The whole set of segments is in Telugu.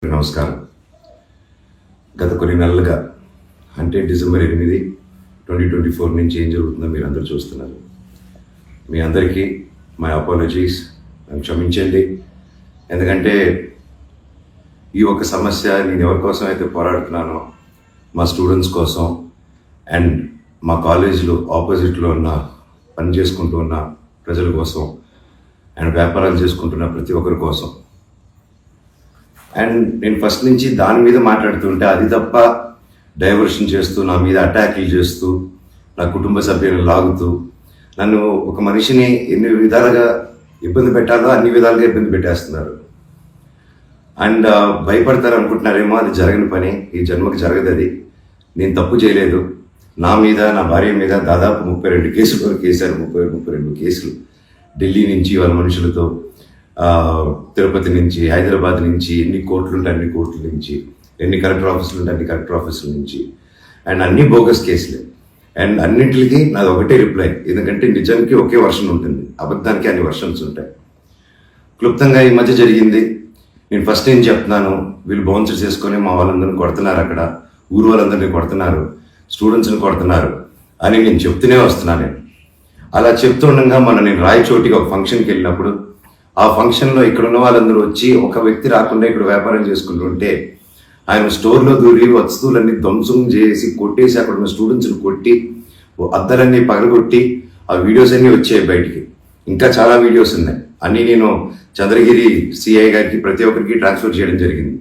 నమస్కారం. గత కొన్ని నెలలుగా అంటే డిసెంబర్ 8, 2024 నుంచి ఏం జరుగుతుందో మీరు అందరూ చూస్తున్నారు. మీ అందరికీ మై అపాలజీస్, నన్ను క్షమించండి. ఎందుకంటే ఈ ఒక సమస్య నేను ఎవరి కోసం అయితే పోరాడుతున్నానో మా స్టూడెంట్స్ కోసం అండ్ మా కాలేజీలో ఆపోజిట్లో ఉన్న పని చేసుకుంటూ ఉన్న ప్రజల కోసం అండ్ వ్యాపారాలు చేసుకుంటున్న ప్రతి ఒక్కరి కోసం. అండ్ నేను ఫస్ట్ నుంచి దాని మీద మాట్లాడుతుంటే అది తప్ప డైవర్షన్ చేస్తూ నా మీద అటాక్లు చేస్తూ నా కుటుంబ సభ్యులను లాగుతూ నన్ను ఒక మనిషిని ఎన్ని విధాలుగా ఇబ్బంది పెట్టాలో అన్ని విధాలుగా ఇబ్బంది పెట్టేస్తున్నారు. అండ్ భయపడతారు అనుకుంటున్నారేమో, అది జరగని పని, ఈ జన్మకి జరగదు. అది నేను తప్పు చేయలేదు. నా మీద, నా భార్య మీద దాదాపు 32 కేసులు వరకు వేశారు. 32 కేసులు ఢిల్లీ నుంచి వాళ్ళ మనుషులతో, తిరుపతి నుంచి, హైదరాబాద్ నుంచి, ఎన్ని కోర్టులు ఉంటే అన్ని కోర్టుల నుంచి, ఎన్ని కలెక్టర్ ఆఫీసులు ఉంటే అన్ని కలెక్టర్ ఆఫీసుల నుంచి, అండ్ అన్ని బోగస్ కేసులే. అండ్ అన్నింటికి నాది ఒకటే రిప్లై, ఎందుకంటే నిజానికి ఒకే వర్షన్ ఉంటుంది, అబద్ధానికి అన్ని వర్షన్స్ ఉంటాయి. క్లుప్తంగా ఈ మధ్య జరిగింది. నేను ఫస్ట్ ఏం చెప్తున్నాను, వీళ్ళు బౌన్సర్ చేసుకొని మా వాళ్ళందరినీ కొడుతున్నారు, అక్కడ ఊరు వాళ్ళందరినీ కొడుతున్నారు, స్టూడెంట్స్ని కొడుతున్నారు అని నేను చెప్తూనే వస్తున్నాను. అలా చెప్తుండగా నేను రాయచోటికి ఒక ఫంక్షన్కి వెళ్ళినప్పుడు ఆ ఫంక్షన్లో ఇక్కడ ఉన్న వాళ్ళందరూ వచ్చి ఒక వ్యక్తి రాకుండా ఇక్కడ వ్యాపారం చేసుకుంటుంటే ఆయన స్టోర్లో దూరి వస్తువులన్నీ ధ్వంసం చేసి కొట్టేసి అక్కడ ఉన్న స్టూడెంట్స్ని కొట్టి అద్దాలన్నీ పగలగొట్టి ఆ వీడియోస్ అన్నీ వచ్చాయి బయటికి. ఇంకా చాలా వీడియోస్ ఉన్నాయి. అన్నీ నేను చంద్రగిరి సిఐ గారికి ప్రతి ఒక్కరికి ట్రాన్స్ఫర్ చేయడం జరిగింది.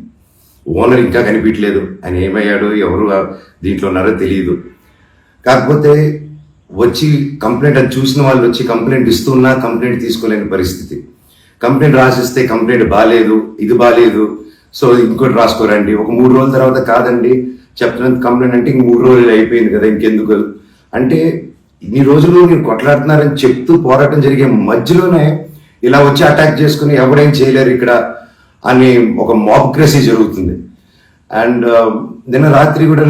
ఓనర్ ఇంకా కనిపించలేదు, ఆయన ఏమయ్యాడో ఎవరు దీంట్లో ఉన్నారో తెలియదు. కాకపోతే వచ్చి కంప్లైంట్ అది చూసిన వాళ్ళు వచ్చి కంప్లైంట్ ఇస్తున్నా కంప్లైంట్ తీసుకోలేని పరిస్థితి. కంప్లైంట్ రాసిస్తే కంప్లైంట్ బాగాలేదు, ఇది బాగాలేదు, సో ఇంకోటి రాసుకోరండి. ఒక 3 రోజుల తర్వాత కాదండి చెప్తున్నంత కంప్లైంట్ అంటే ఇంక 3 రోజులు అయిపోయింది కదా, ఇంకెందుకు అంటే ఇన్ని రోజులు మీరు కొట్లాడుతున్నారని చెప్తూ పోరాటం జరిగే మధ్యలోనే ఇలా వచ్చి అటాక్ చేసుకుని ఎవరేం చేయలేరు ఇక్కడ అని ఒక మాబ్క్రసీ జరుగుతుంది. అండ్ నిన్న రాత్రి కూడా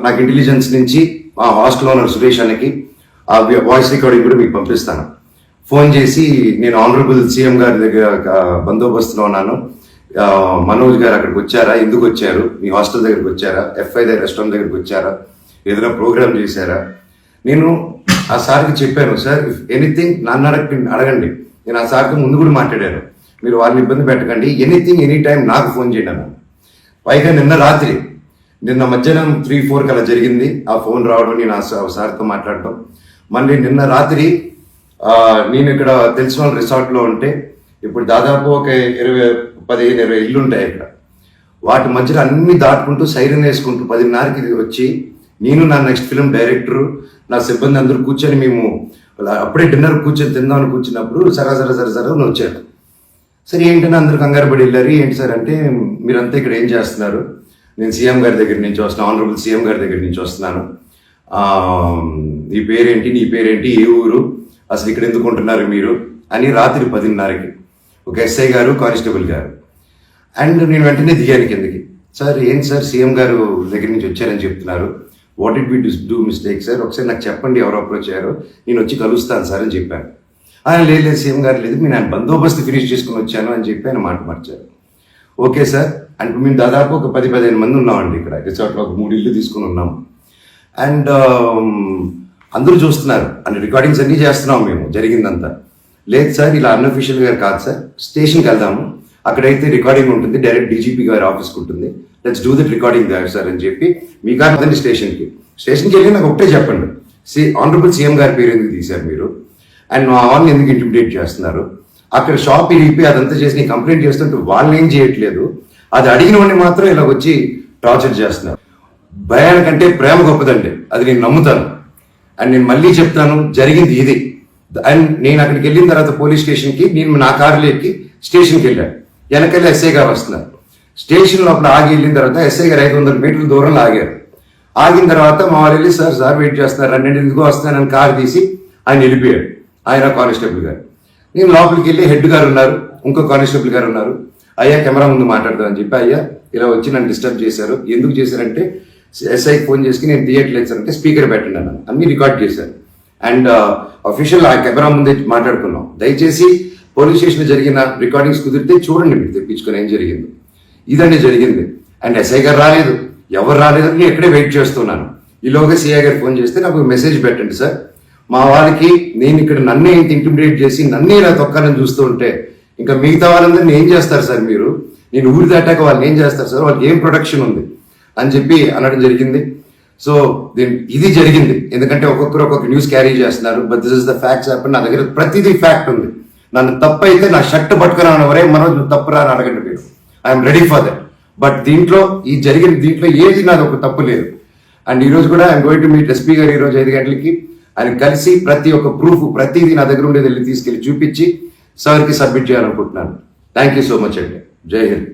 నాకు ఇంటెలిజెన్స్ నుంచి మా హాస్టల్లో ఉన్న సురేష్ అన్నకి ఆ వాయిస్ రికార్డింగ్ కూడా మీకు పంపిస్తాను. ఫోన్ చేసి నేను ఆనరబుల్ సీఎం గారి దగ్గర బందోబస్తులో ఉన్నాను, మనోజ్ గారు అక్కడికి వచ్చారా, ఎందుకు వచ్చారు, మీ హాస్టల్ దగ్గరికి వచ్చారా, ఎఫ్ఐ దగ్గర రెస్టారెంట్ దగ్గరికి వచ్చారా, ఏదైనా ప్రోగ్రామ్ చేశారా. నేను ఆ సార్కి చెప్పాను, సార్ ఇఫ్ ఎనీథింగ్ నన్ను అడగండి. నేను ఆ సార్కి ముందు కూడా మాట్లాడాను, మీరు వాళ్ళని ఇబ్బంది పెట్టకండి, ఎనీథింగ్ ఎనీ టైం నాకు ఫోన్ చేయండి అన్నాను. పైగా నిన్న మధ్యాహ్నం 3-4 అలా జరిగింది ఆ ఫోన్ రావడం, నేను ఆ సార్తో మాట్లాడటం. మళ్ళీ నిన్న రాత్రి నేను ఇక్కడ తెలిసిన వాళ్ళ రిసార్ట్లో ఉంటే ఇప్పుడు దాదాపు ఒక 15-20 ఇల్లు ఉంటాయి ఇక్కడ. వాటి మధ్యలో అన్ని దాటుకుంటూ సైరన్ వేసుకుంటూ 10:30కి వచ్చి నేను, నా నెక్స్ట్ ఫిల్మ్ డైరెక్టరు, నా సిబ్బంది అందరూ కూర్చొని మేము అప్పుడే డిన్నర్ కూర్చొని తిందామని కూర్చున్నప్పుడు సరా వచ్చారు. సరే ఏంటని అందరూ కంగారు పడి వెళ్ళారు. ఏంటి సార్ అంటే, మీరంతా ఇక్కడ ఏం చేస్తున్నారు, నేను సీఎం గారి దగ్గర నుంచి వస్తున్నాను, ఆనరబుల్ సీఎం గారి దగ్గర నుంచి వస్తున్నాను, నీ పేరేంటి, ఏ ఊరు, అసలు ఇక్కడ ఎందుకు ఉంటున్నారు మీరు అని రాత్రి 10:30కి ఒక ఎస్ఐ గారు, కానిస్టేబుల్ గారు. అండ్ నేను వెంటనే దిగాను కిందకి. సార్ ఏంటి సార్ సీఎం గారు దగ్గర నుంచి వచ్చారని చెప్తున్నారు, what it we do mistake sir, ఒకసారి నాకు చెప్పండి ఎవరు అప్రోచ్ అయ్యారో, నేను వచ్చి కలుస్తాను సార్ అని చెప్పాను. ఆయన లేదు సీఎం గారు లేదు, నేను బందోబస్తు ఫినిష్ చేసుకుని వచ్చాను అని చెప్పి ఆయన మాట మార్చారు. ఓకే సార్ అంటే మేము దాదాపు ఒక 10-15 మంది ఉన్నామండి ఇక్కడ రిసార్ట్లో, ఒక 3 ఇల్లు తీసుకుని ఉన్నాము. అండ్ అందరూ చూస్తున్నారు, అన్ని రికార్డింగ్స్ అన్నీ చేస్తున్నాం మేము జరిగిందంతా. లేదు సార్ ఇలా అన్అఫీషియల్గా కాదు సార్, స్టేషన్కి వెళ్దాము, అక్కడైతే రికార్డింగ్ ఉంటుంది, డైరెక్ట్ డీజీపీ గారి ఆఫీస్కి ఉంటుంది, let's do the recording that sir అని చెప్పి మీ కాదండి స్టేషన్కి వెళ్ళి నాకు ఒకటే చెప్పండి, ఆనరబుల్ సీఎం గారి పేరు ఎందుకు తీశారు మీరు, అండ్ మా వాళ్ళని ఎందుకు ఇంటిమిడేట్ చేస్తున్నారు, అక్కడ షాప్ ఇరిగిపోయి అదంతా చేసి నేను కంప్లైంట్ చేస్తుంటే వాళ్ళని ఏం చేయట్లేదు, అది అడిగిన వాడిని మాత్రం ఇలా వచ్చి టార్చర్ చేస్తున్నారు. భయానికంటే ప్రేమ గొప్పదండి, అది నేను నమ్ముతాను. అండ్ నేను మళ్ళీ చెప్తాను, జరిగింది ఇది. అండ్ నేను అక్కడికి వెళ్ళిన తర్వాత పోలీస్ స్టేషన్కి నేను నా కారులో ఎక్కి స్టేషన్కి వెళ్ళాను. వెనకెళ్ళి ఎస్ఐ గారు వస్తున్నారు. స్టేషన్ లోపల ఆగి వెళ్ళిన తర్వాత ఎస్ఐ గారు 500 మీటర్ల దూరంలో ఆగారు. ఆగిన తర్వాత మా వాళ్ళు వెళ్ళి సార్ వెయిట్ చేస్తున్నారు, నేను ఎందుకు వస్తున్నానని కారు తీసి ఆయన వెళ్ళిపోయాడు, ఆయన కానిస్టేబుల్ గారు. నేను లోపలికి వెళ్ళి హెడ్ గారు ఉన్నారు, ఇంకో కానిస్టేబుల్ గారు ఉన్నారు. అయ్యా కెమెరా ముందు మాట్లాడదామని చెప్పి, అయ్యా ఇలా వచ్చి నన్ను డిస్టర్బ్ చేశారు, ఎందుకు చేశారంటే ఎస్ఐకి ఫోన్ చేసి నేను తీయట్లేదు సార్ అంటే స్పీకర్ పెట్టండి అన్నాను, అన్ని రికార్డ్ చేశారు. అండ్ అఫీషియల్ ఆ కెమెరా ముందే మాట్లాడుకున్నాం. దయచేసి పోలీస్ స్టేషన్లో జరిగిన రికార్డింగ్స్ కుదిరితే చూడండి, మీరు తెప్పించుకొని ఏం జరిగిందో. ఇదండి జరిగింది. అండ్ ఎస్ఐ గారు రాలేదు, ఎవరు రాలేదు, నేను ఎక్కడే వెయిట్ చేస్తున్నాను. ఈలోగా సిఐ గారు ఫోన్ చేస్తే నాకు మెసేజ్ పెట్టండి సార్, మా వాళ్ళకి నేను ఇక్కడ నన్నే ఇంత ఇంటిమిడేట్ చేసి నన్నే ఇలా తొక్కాలని చూస్తూ ఉంటే ఇంకా మిగతా వాళ్ళందరినీ ఏం చేస్తారు సార్ మీరు, నేను ఊరి దాటాక వాళ్ళని ఏం చేస్తారు సార్, వాళ్ళకి ఏం ప్రొటెక్షన్ ఉంది అని చెప్పి అనడం జరిగింది. సో ఇది జరిగింది, ఎందుకంటే ఒక్కొక్కరు ఒక్కొక్క న్యూస్ క్యారీ చేస్తున్నారు. But this is the facts happen. నా దగ్గర ప్రతిదీ ఫ్యాక్ట్ ఉంది. నన్ను తప్పు అయితే నా షర్ట్ పట్టుకున్నాను ఎవరే మనం తప్పురా అని అడగండి మీరు, I'm ready for that. But దీంట్లో ఈ జరిగిన దీంట్లో ఏది నాది ఒక తప్పు లేదు. అండ్ ఈ రోజు కూడా I'm going to meet SP గారు ఈ రోజు 5 గంటలకి. ఆయన కలిసి ప్రతి ఒక్క ప్రూఫ్ ప్రతిదీ నా దగ్గర ఉండేది వెళ్ళి తీసుకెళ్ళి చూపించి సార్కి సబ్మిట్ చేయాలనుకుంటున్నాను. థ్యాంక్ యూ సో మచ్ అండి. జై హింద్.